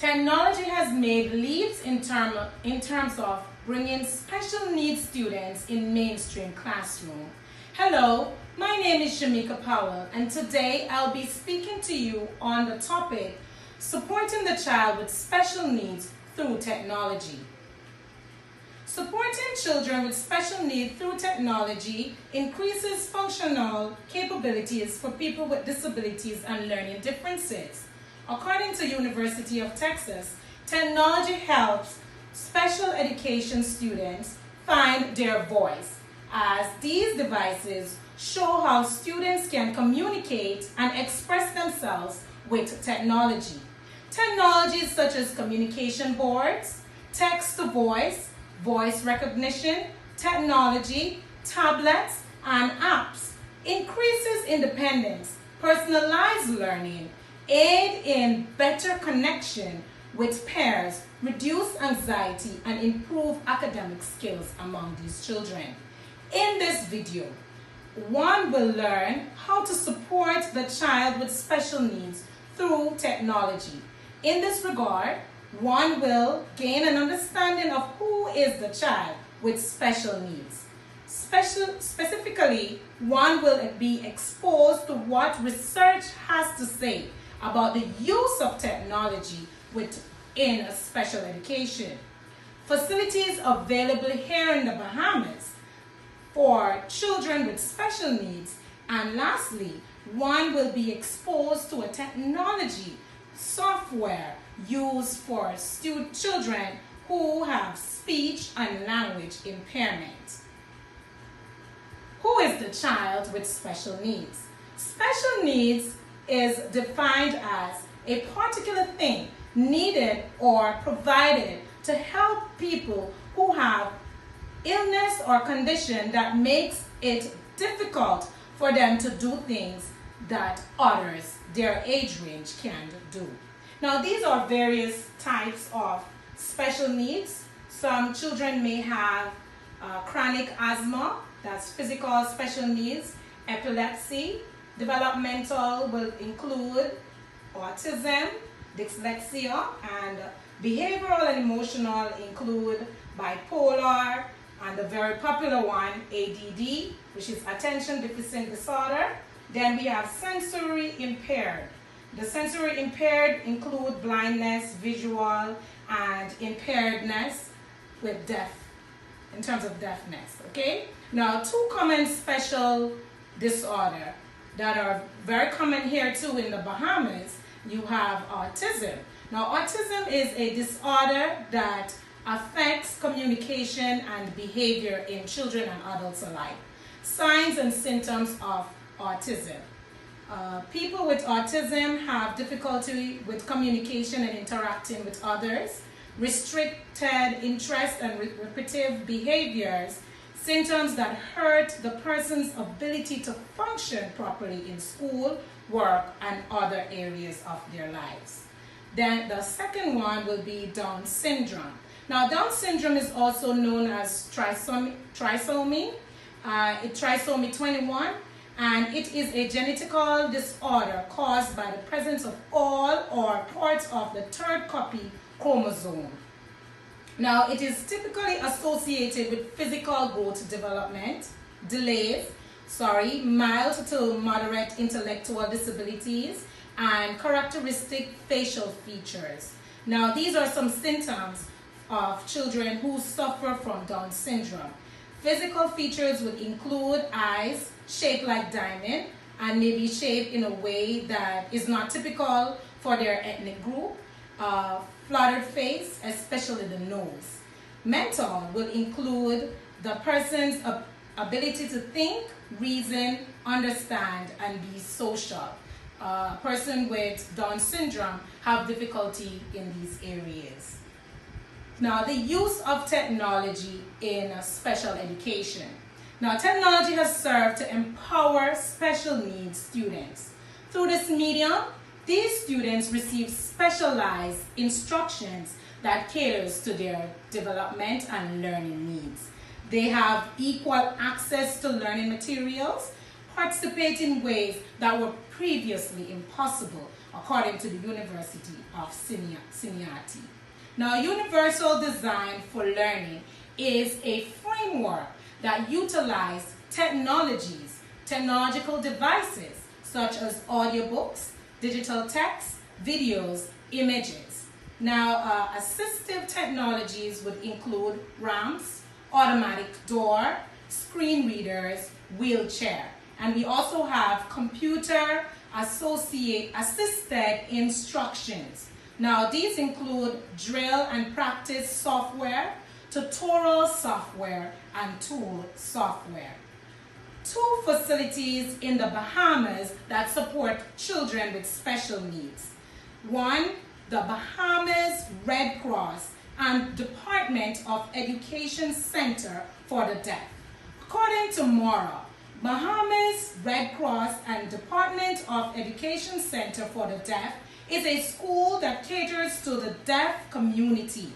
Technology has made leaps in terms of bringing special needs students in mainstream classroom. Hello, my name is Shamika Powell, and today I'll be speaking to you on the topic supporting the child with special needs through technology. Supporting children with special needs through technology increases functional capabilities for people with disabilities and learning differences. According to University of Texas, technology helps special education students find their voice, as these devices show how students can communicate and express themselves with technology. Technologies such as communication boards, text-to-voice, voice recognition, technology, tablets, and apps increases independence, personalized learning, aid in better connection with peers, reduce anxiety, and improve academic skills among these children. In this video, one will learn how to support the child with special needs through technology. In this regard, one will gain an understanding of who is the child with special needs. Specifically, one will be exposed to what research has to say about the use of technology within special education. Facilities available here in the Bahamas for children with special needs. And lastly, one will be exposed to a technology software used for children who have speech and language impairment. Who is the child with special needs? Special needs is defined as a particular thing needed or provided to help people who have illness or condition that makes it difficult for them to do things that others their age range can't do. Now, these are various types of special needs. Some children may have chronic asthma, that's physical special needs, epilepsy. Developmental will include autism, dyslexia, and behavioral and emotional include bipolar, and the very popular one, ADD, which is attention deficit disorder. Then we have sensory impaired. The sensory impaired include blindness, visual, and impairedness with deaf, in terms of deafness, okay? Now, two common special disorder that are very common here too in the Bahamas, you have autism. Now, autism is a disorder that affects communication and behavior in children and adults alike. Signs and symptoms of autism. People with autism have difficulty with communication and interacting with others, restricted interest and repetitive behaviors, symptoms that hurt the person's ability to function properly in school, work, and other areas of their lives. Then the second one will be Down syndrome. Now, Down syndrome is also known as trisomy, trisomy 21, and it is a genetical disorder caused by the presence of all or parts of the third copy chromosome. Now, it is typically associated with physical growth development, delays, mild to moderate intellectual disabilities, and characteristic facial features. Now, these are some symptoms of children who suffer from Down syndrome. Physical features would include eyes shaped like diamond and maybe shaped in a way that is not typical for their ethnic group. Flattered face, especially the nose. Mental will include the person's ability to think, reason, understand, and be social. A person with Down syndrome have difficulty in these areas. Now, the use of technology in special education. Now, technology has served to empower special needs students. Through this medium, these students receive specialized instructions that caters to their development and learning needs. They have equal access to learning materials, participate in ways that were previously impossible according to the University of Cincinnati. Now, universal design for learning is a framework that utilizes technological devices, such as audiobooks, digital text, videos, images. Now, assistive technologies would include ramps, automatic door, screen readers, wheelchair. And we also have computer assisted instructions. Now, these include drill and practice software, tutorial software, and tool software. 2 facilities in the Bahamas that support children with special needs. 1, the Bahamas Red Cross and Department of Education Center for the Deaf. According to Mora, Bahamas Red Cross and Department of Education Center for the Deaf is a school that caters to the deaf community.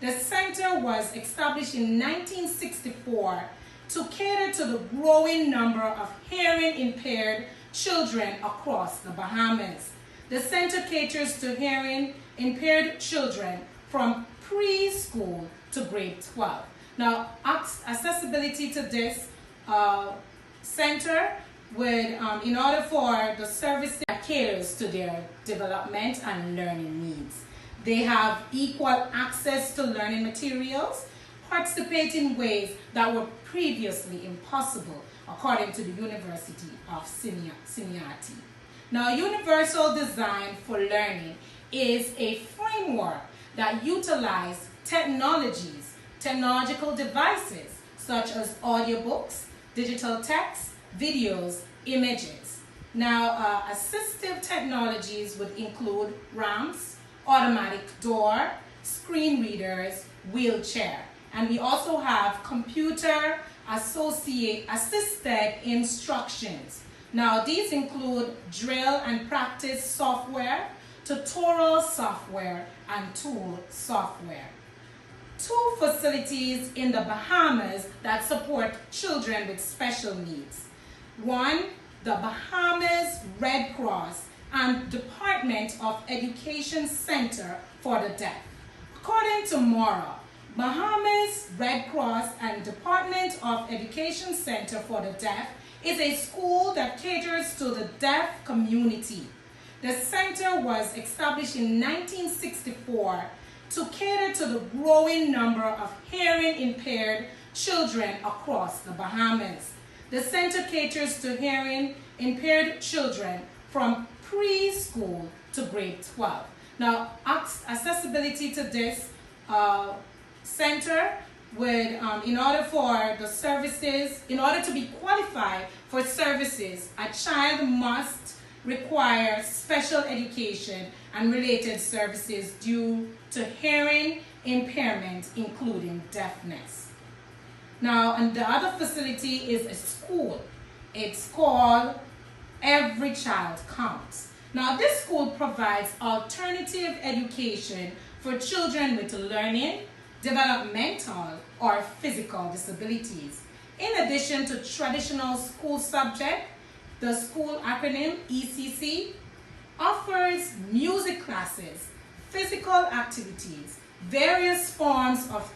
The center was established in 1964 to cater to the growing number of hearing impaired children across the Bahamas. The center caters to hearing impaired children from preschool to grade 12. Now, accessibility to this center would, in order for the service that caters to their development and learning needs. They have equal access to learning materials, participate in ways that were previously impossible, according to the University of Cincinnati. Now, universal design for learning is a framework that utilizes technological devices, such as audiobooks, digital text, videos, images. Now, assistive technologies would include ramps, automatic door, screen readers, wheelchair. And we also have computer assisted instructions. Now, these include drill and practice software, tutorial software, and tool software. 2 facilities in the Bahamas that support children with special needs. 1, the Bahamas Red Cross and Department of Education Center for the Deaf. According to Mora, Bahamas Red Cross and Department of Education Center for the Deaf is a school that caters to the deaf community. The center was established in 1964 to cater to the growing number of hearing impaired children across the Bahamas. The center caters to hearing impaired children from preschool to grade 12. Now, accessibility to this center would, in order to be qualified for services, a child must require special education and related services due to hearing impairment, including deafness. Now, and the other facility is a school. It's called Every Child Counts. Now, this school provides alternative education for children with learning, developmental, or physical disabilities. In addition to traditional school subject, the school acronym ECC offers music classes, physical activities, various forms of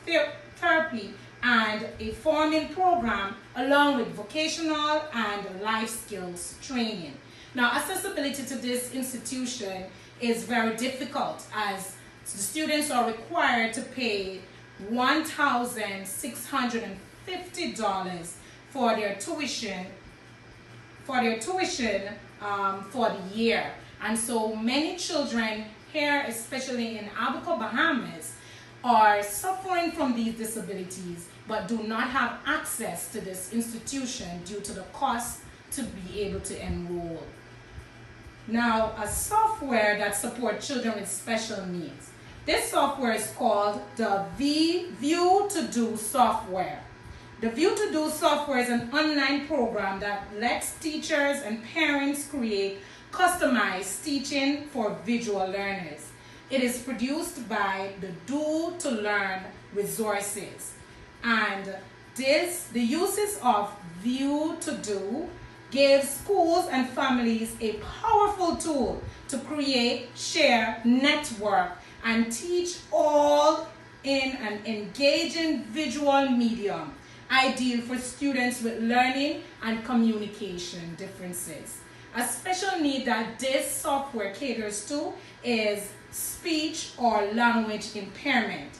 therapy, and a forming program along with vocational and life skills training. Now, accessibility to this institution is very difficult as the students are required to pay $1,650 for their tuition for the year. And so many children here, especially in Abaco, Bahamas, are suffering from these disabilities but do not have access to this institution due to the cost to be able to enroll. Now, a software that supports children with special needs. This software is called the View2Do software. The View2Do software is an online program that lets teachers and parents create customized teaching for visual learners. It is produced by the Do to Learn resources. And the uses of View2Do gives schools and families a powerful tool to create, share, network, and teach all in an engaging visual medium, ideal for students with learning and communication differences. A special need that this software caters to is speech or language impairment.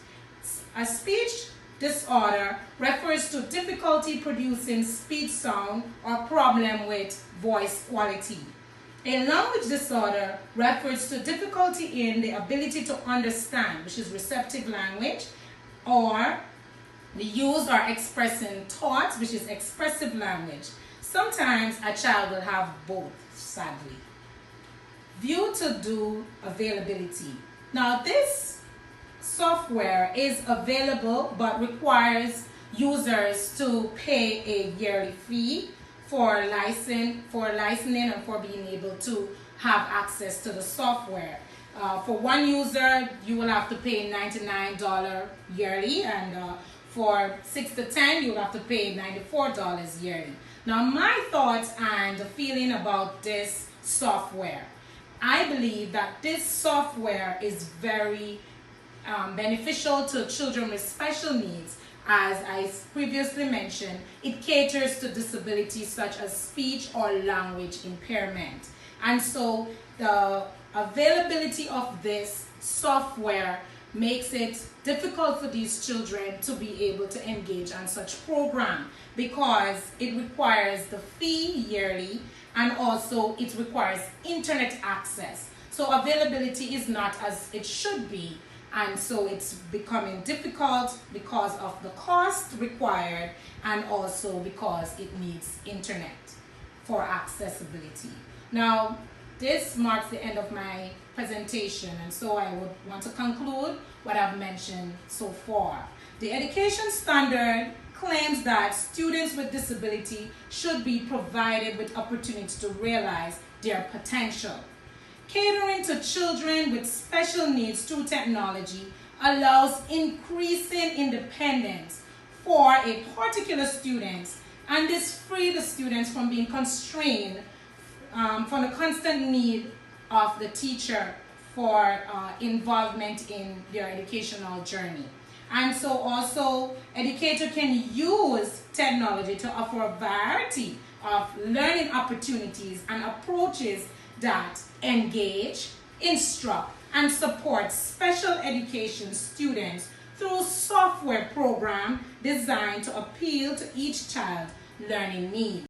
A speech disorder refers to difficulty producing speech sound or problem with voice quality. A language disorder refers to difficulty in the ability to understand, which is receptive language, or the use or expressing thoughts, which is expressive language. Sometimes a child will have both, sadly. View to do availability. Now this software is available but requires users to pay a yearly fee for licensing and for being able to have access to the software. For one user, you will have to pay $99 yearly, and for 6 to 10, you'll have to pay $94 yearly. Now, my thoughts and the feeling about this software. I believe that this software is very beneficial to children with special needs. As I previously mentioned, it caters to disabilities such as speech or language impairment. And so the availability of this software makes it difficult for these children to be able to engage on such program because it requires the fee yearly, and also it requires internet access. So availability is not as it should be, and so it's becoming difficult because of the cost required and also because it needs internet for accessibility. Now, this marks the end of my presentation, and so I would want to conclude what I've mentioned so far. The education standard claims that students with disability should be provided with opportunities to realize their potential. Catering to children with special needs through technology allows increasing independence for a particular student, and this frees the students from being constrained from the constant need of the teacher for involvement in their educational journey. And so also, educator can use technology to offer a variety of learning opportunities and approaches that engage, instruct, and support special education students through software program designed to appeal to each child's learning needs.